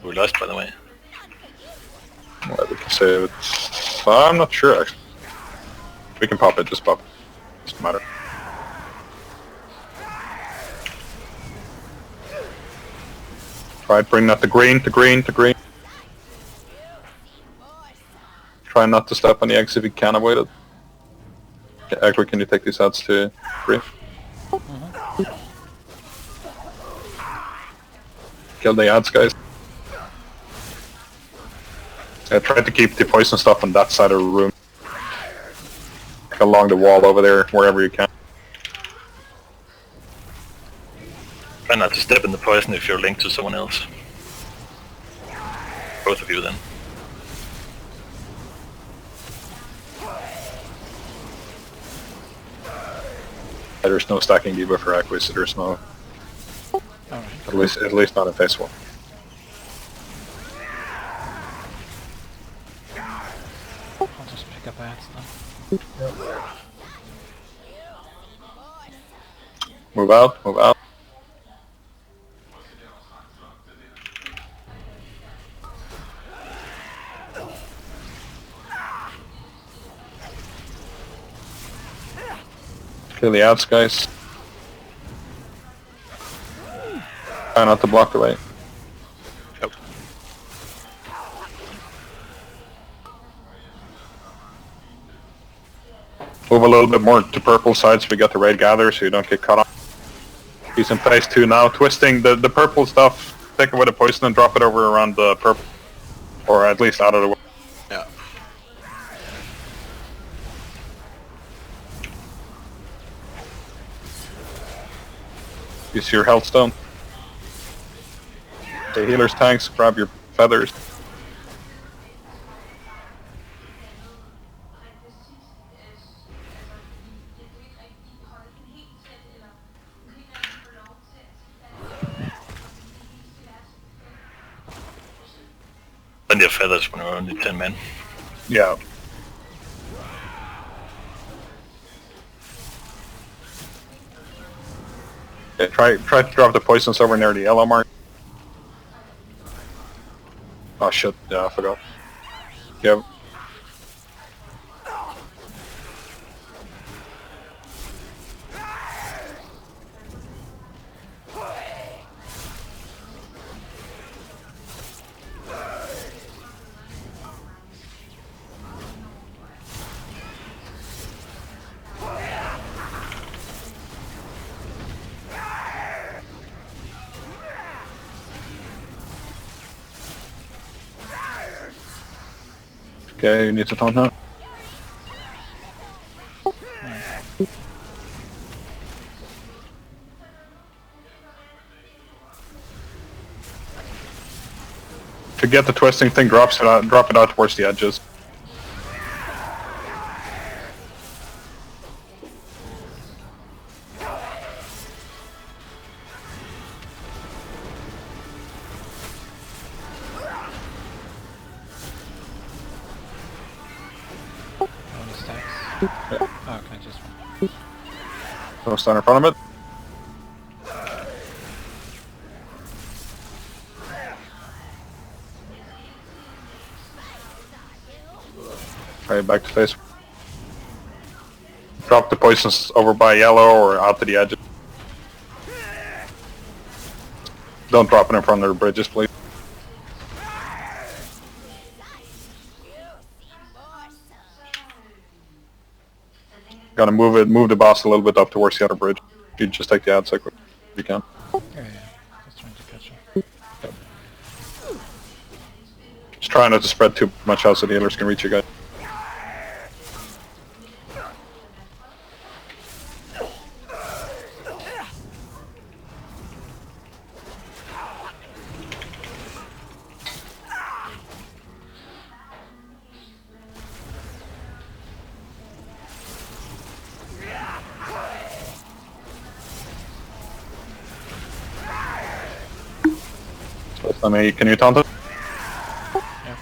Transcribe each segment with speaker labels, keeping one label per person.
Speaker 1: We lost, by the way.
Speaker 2: Well, we can save it. I'm not sure, actually. We can pop it, just pop it. Doesn't matter. Try bring that to green, to green, to green. Try not to step on the eggs if you can avoid it. Okay, Agri, can you take these ads to green? Kill the ads, guys. Try to keep the poison stuff on that side of the room. Like along the wall over there, wherever you can.
Speaker 1: Try not to step in the poison if you're linked to someone else. Both of you then.
Speaker 2: There's no stacking debuff for Aquis, so there's no...
Speaker 3: Alright.
Speaker 2: At least not in phase 1.
Speaker 3: I'll just pick up ads then.
Speaker 2: Move out, move out. Kill the ads, guys. Try not to block the way.
Speaker 1: Yep.
Speaker 2: Move a little bit more to purple side so we get the raid gather so you don't get caught off. He's in phase 2 now, twisting the purple stuff, take away the poison and drop it over around the purple. Or at least out of the way.
Speaker 1: Yeah.
Speaker 2: Use your health stone. The healer's tanks, grab your feathers.
Speaker 1: Plenty of feathers when we're only 10 men.
Speaker 2: Yeah. Yeah, try to drop the poisons over near the yellow mark. Oh shit, yeah, I forgot. Yep. Okay, you need to taunt now. To get the twisting thing, drop it out towards the edges.
Speaker 3: How many stacks? Oh, okay, just one.
Speaker 2: So stand in front of it. Right, back to face. Drop the poisons over by yellow or out to the edge. Don't drop it in front of the bridges, please. Gotta move the boss a little bit up towards the other bridge. You just take the ad so quick if you can.
Speaker 3: Yeah. Just trying to catch up.
Speaker 2: Just try not to spread too much out so the healers can reach you guys. I mean, can you taunt it?
Speaker 3: Yeah.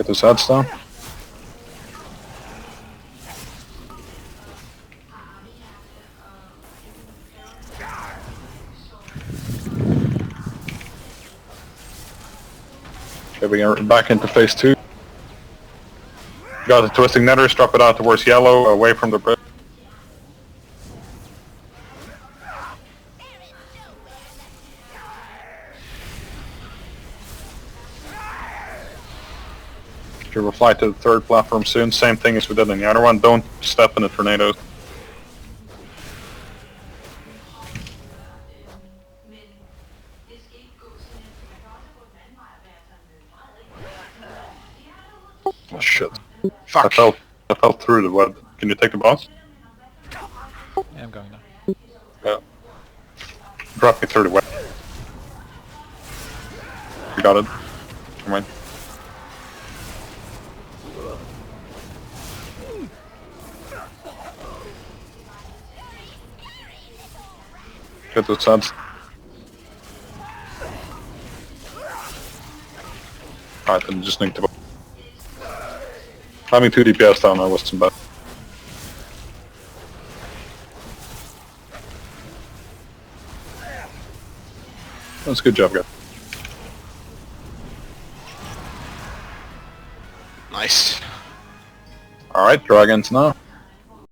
Speaker 2: Get his heads down. Okay, we are back into phase 2. Got the twisting netters, drop it out towards yellow, away from the bridge. Okay, we'll fly to the third platform soon. Same thing as we did in the other one. Don't step in the tornadoes. Oh shit.
Speaker 4: Fuck.
Speaker 2: I fell through the web. Can you take the boss?
Speaker 3: Yeah, I'm going now.
Speaker 2: Yeah. Drop me through the web. You got it. Come on. Get those heads. Alright, then just need to... Having 2 DPS down there wasn't bad. That's a good job, guys.
Speaker 4: Nice.
Speaker 2: Alright, dragons now.